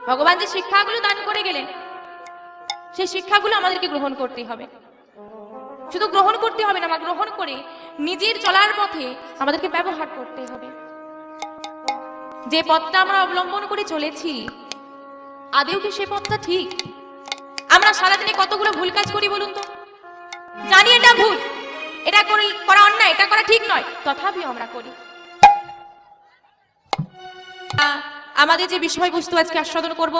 ভগবান যে শিক্ষাগুলো দান করে গেলেন সেই শিক্ষাগুলো আমাদেরকে গ্রহণ করতে হবে। শুধু গ্রহণ করতে হবে না, গ্রহণ করে নিজের চলার পথে আমাদেরকে ব্যবহার করতে হবে। যে পথটা আমরা অবলম্বন করে চলেছি আদেও কি সে পথটা ঠিক? আমরা সারাদিনে কতগুলো ভুল কাজ করি বলুন তো, জানি এটা ভুল, এটা করা অন্যায়, এটা করা ঠিক নয়, তথাপিও আমরা করি। আমাদের যে বিষয়বস্তু আজকে আস্বাদন করব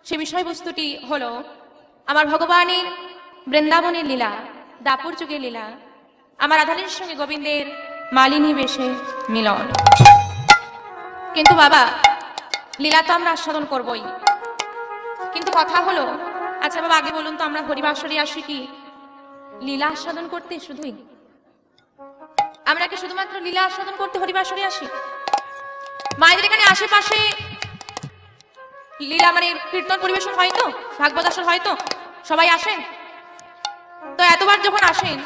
সে বিষয়বস্তুটি হলো আমার ভগবানের বৃন্দাবনের লীলা, দাপুর যুগের লীলা, আমার রাধারানীর সঙ্গে গোবিন্দের মালিনী বেশে মিলন। কিন্তু বাবা, লীলা তো আমরা আস্বাদন করবই, কিন্তু কথা হলো, আচ্ছা বাবা আগে বলুন তো, আমরা হরিবাসরে আসি কি লীলা আস্বাদন করতে? শুধুই আমরা কি শুধুমাত্র লীলা আস্বাদন করতে হরিবাসরে আসি? মায়েদের এখানে আশেপাশে লীলা মানে কীর্তন পরিবেশন হয় তো, ভাগবত আসর হয় তো, সবাই আসেন তো? এতবার যখন আসেন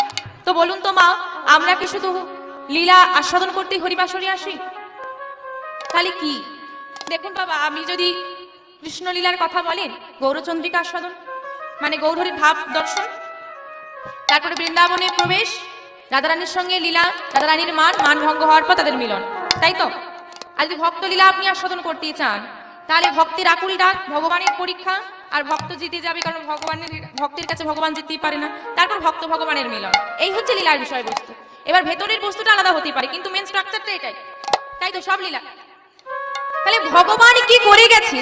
তো বলুন তো মা, আমরা কি শুধু লীলা আস্বাদন করতে হরিবাসরে আসি? তাহলে কি? দেখুন বাবা, আমি যদি কৃষ্ণলীলার কথা বলেন, গৌরচন্দ্রিকা আস্বাদন মানে গৌরহরির ভাব দর্শন, তারপরে বৃন্দাবনের প্রবেশ, রাধারানীর সঙ্গে লীলা, রাধারানীর মান ভঙ্গ হওয়ার পর তাদের মিলন, তাই তো? আর যদি ভক্ত লীলা আপনি আস্বাদন করতে চান তাহলে ভক্তের আকুল ডাক, ভগবানের পরীক্ষা, আর ভক্ত জিতে যাবে, কারণ ভক্তের কাছে ভগবান জিততেই পারে না, তারপর ভক্ত ভগবানের মিলন। এই হচ্ছে লীলার বিষয়বস্তু। এবার ভেতরের বস্তুটা আলাদা হতে পারে, কিন্তু মেন স্ট্রাকচারটা এটাই, তাই তো? সব লীলা। তাহলে ভগবান কি করে গেছে?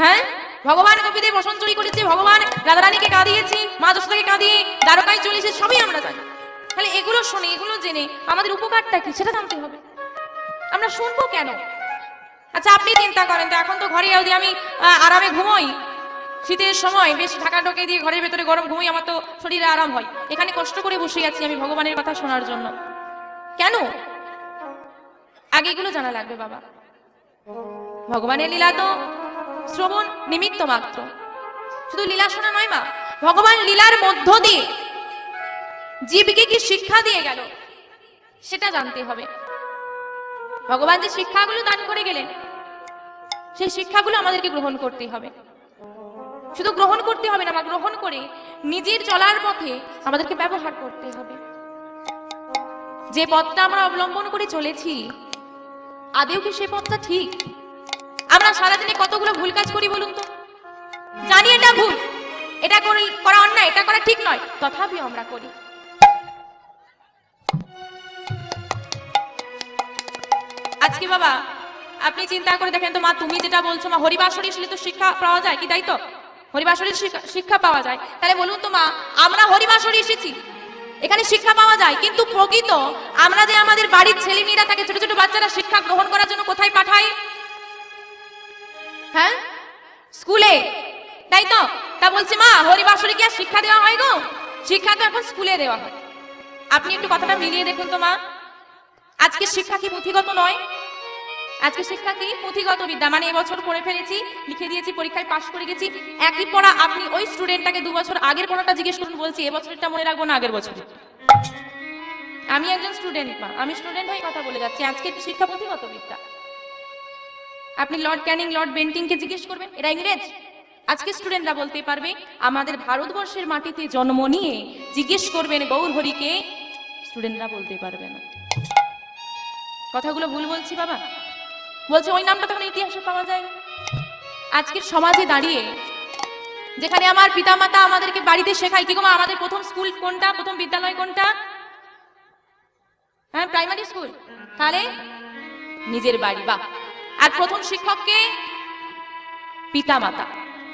হ্যাঁ, ভগবান গোপীদের বসন চুরি করেছে, ভগবান রাধারানীকে কাঁদিয়েছে, মা যশোদাকে কাঁদিয়ে দ্বারকায় চলেছে, সবই আমরা জানি। তাহলে এগুলো শুনে, এগুলো জেনে আমাদের উপকারটা কি সেটা জানতে হবে। আমরা শুনবো কেন? আচ্ছা আপনি চিন্তা করেন তো, এখন তো ঘরে যদি আমি আরামে ঘুমোই, শীতের সময় বেশ ঢাকা ঢোকে দিয়ে ঘরের ভেতরে গরম ঘুমোই, আমার তো শরীরে আরাম হয়। এখানে কষ্ট করে বসে আছি আমি ভগবানের কথা শোনার জন্য, কেন? আগে এগুলো জানা লাগবে বাবা। ভগবানের লীলা তো শ্রবণ নিমিত্ত মাত্র, শুধু লীলা শোনা নয় মা, ভগবান লীলার মধ্য দিয়ে জীবকে কি শিক্ষা দিয়ে গেল সেটা জানতে হবে। ভগবান যে শিক্ষাগুলো দান করে গেলেন সেই শিক্ষাগুলো আমাদেরকে গ্রহণ করতে হবে। শুধু গ্রহণ করতে হবে না, গ্রহণ করে নিজের চলার পথে আমাদেরকে ব্যবহার করতে হবে। যে পথটা আমরা অবলম্বন করে চলেছি আদেও কি সে পথটা ঠিক? আমরা সারাদিনে কতগুলো ভুল কাজ করি বলুন তো, জানি এটা ভুল, এটা করা অন্যায়, এটা করা ঠিক নয়, তথাপিও আমরা করি। আজকে বাবা আপনি চিন্তা করে দেখেন তো মা, তুমি যেটা বলছো মা, হরিবাসরে এসে তো শিক্ষা পাওয়া যায় কি, তাই তো? হরিবাসরে শিক্ষা পাওয়া যায়। তাহলে বলুন তো মা, আমরা হরিবাসরে এসেছি, এখানে শিক্ষা পাওয়া যায়, কিন্তু প্রকৃত আমরা যে আমাদের বাড়ির ছেলে মেয়েরা থাকে, ছোট ছোট বাচ্চারা শিক্ষা গ্রহণ করার জন্য কোথায় পাঠাই? হ্যাঁ, স্কুলে, তাই তো? তা বলছি মা, হরিবাসরে কি আর শিক্ষা দেওয়া হয় গো? শিক্ষা তো এখন স্কুলে দেওয়া হয়। আপনি একটু কথাটা মিলিয়ে দেখুন তো মা, আজকে শিক্ষা কি পুঁথিগত নয়? আজকে শিক্ষা কি পুঁথিগত বিদ্যা, মানে এবছর পড়ে ফেলেছি, লিখে দিয়েছি, পরীক্ষায় পাশ করে গেছি, একই পড়া আপনি ওই স্টুডেন্টটাকে 2 বছর আগের পড়াটা জিজ্ঞেস করুন, বলছি এবছরটা মনে রাখবো না আগের বছর। আমি একজন স্টুডেন্ট মা, আমি স্টুডেন্ট হয়ে কথা বলে যাচ্ছি। আজকে শিক্ষা পুঁথিগত বিদ্যা। আপনি লর্ড ক্যানিং, লর্ড বেন্টিংকে জিজ্ঞেস করবেন, এরা ইংরেজ। আজকে স্টুডেন্টরা বলতে পারবে, আমাদের ভারতবর্ষের মাটিতে জন্ম নিয়ে জিজ্ঞেস করবেন গৌরহরিকে, স্টুডেন্টরা বলতে পারবে না। কথাগুলো ভুল বলছি বাবা? বলছে ওই নামটা তখন ইতিহাসে পাওয়া যায় না। আজকের সমাজে দাঁড়িয়ে যেখানে আমার পিতামাতা আমাদেরকে বাড়িতে শেখায় কি গো মা, আমাদের প্রথম স্কুল কোনটা, প্রথম বিদ্যালয় কোনটা? হ্যাঁ, প্রাইমারি স্কুল। তাহলে নিজের বাড়ি, বা আর প্রথম শিক্ষককে পিতামাতা।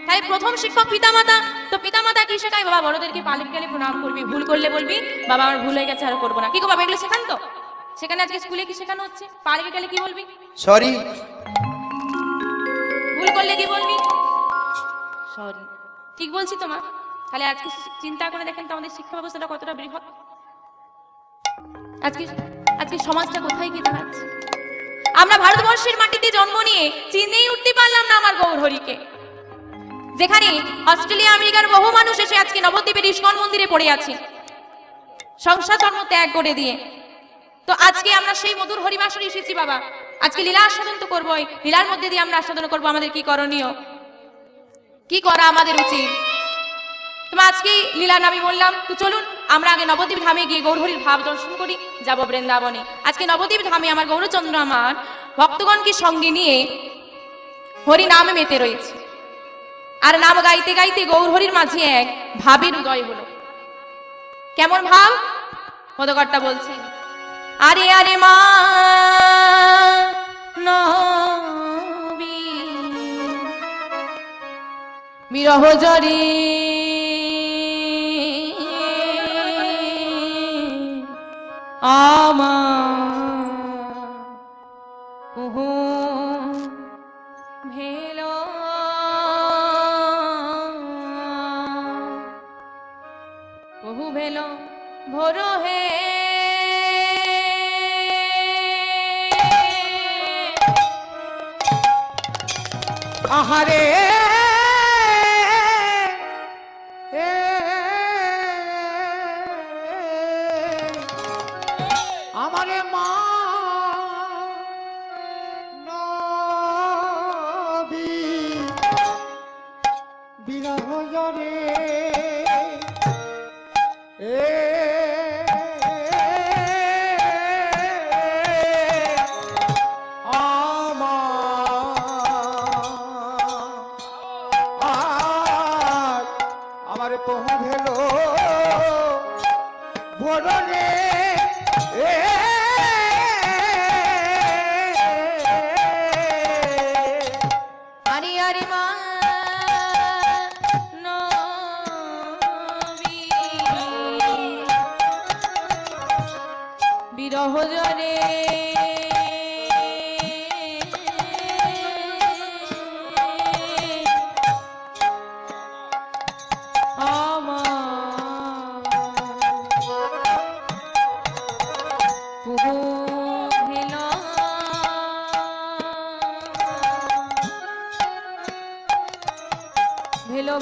তাহলে প্রথম শিক্ষক পিতামাতা, তো পিতামাতা কি শেখায়? বাবা বড়দেরকে পালিয়ে গেলে প্রণাম করবি, ভুল করলে বলবি বাবা আমার ভুল হয়ে গেছে আর করবো না। কি গো বাবা, এগুলো শেখান তো? সেখানে আজকে স্কুলে কি শেখানো হচ্ছে? পালিয়ে গেলে কি বলবি? সরি। ভুল করলে কি বলবি? সরি। ঠিক বলছি তো মা? তাহলে আজকে চিন্তা করে দেখেন তো আমাদের শিক্ষা ব্যবস্থাটা কতটা বৃহৎ। আজকে সমাজটা কোথায় গিয়ে দাঁড়াচ্ছে? আমরা ভারতবর্ষের মাটিতে জন্ম নিয়ে চিনেই উঠতে পারলাম না আমার গৌরহরিকে, যেখানে অস্ট্রেলিয়া আমেরিকার বহু মানুষ এসে আজকে নবদ্বীপের ইস্কন মন্দিরে পড়ে আছে সংসার ধর্ম ত্যাগ করে দিয়ে। তো আজকে আমরা সেই মধুর হরিবাসরে এসেছি বাবা, আজকে লীলা আস্বাদন তো করবোই, লীলার মধ্যে দিয়ে আমরা আস্বাদন করবো। আমাদের কি করণীয়, কি করা আমাদের উচিত? তোমার আজকে লীলার আমি বললাম, তো চলুন আমরা আগে নবদ্বীপ ধামে গিয়ে গৌরহরির ভাব দর্শন করি, যাব বৃন্দাবনে। আজকে নবদ্বীপ ধামে আমার গৌরচন্দ্র আমার ভক্তগণকে সঙ্গে নিয়ে হরি নামে মেতে রয়েছে। আর নাম গাইতে গাইতে গৌরহরির মাঝে এক ভাবের উদয় হলো। কেমন ভাব? পদকর্তা বলছেন, আরে আরে মা নবী বিরহ জরে ওহো ভেলো বহু ভেলো ভোর হে আহারে আমারে মা নবী বিরহ জরে আমারে পহু ভেলো ভোরে আরে আরে মা নবী বিরহ জরে ভেলো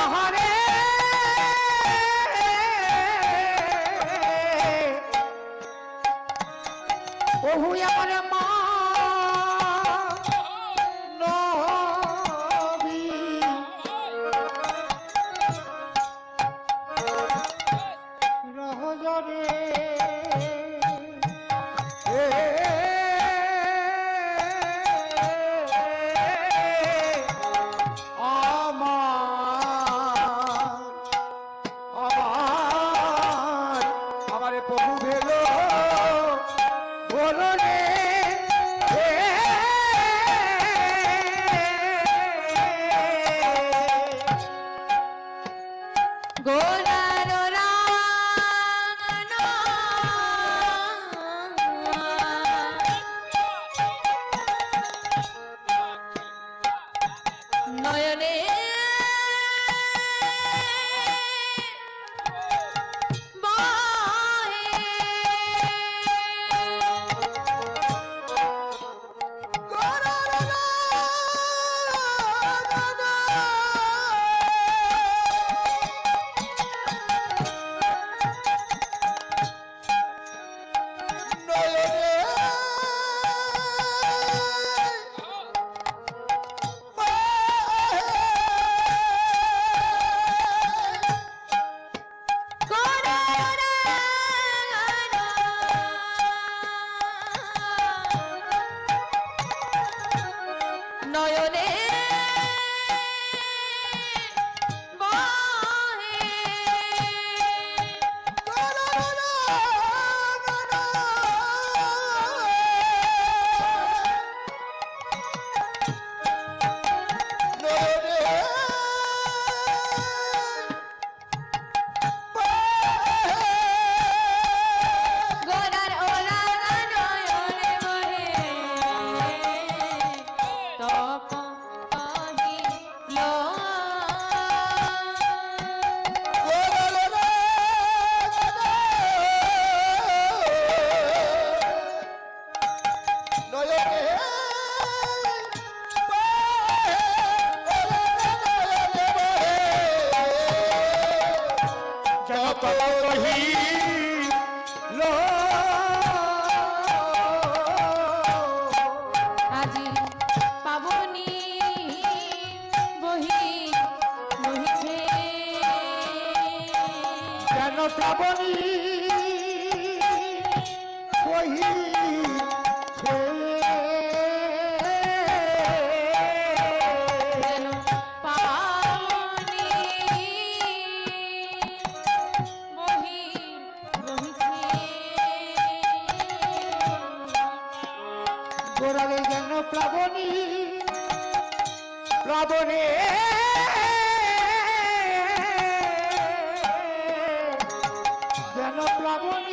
আহারে ওহু আমার মা নবী রহজরে আমারে প্রভু ভেলো বলরে গোরার নয়নে নয়নে বহিছে যেন পানি বহিছে। গোড়ালে যেন প্লাবনী প্লাবনে যেন প্লাবনী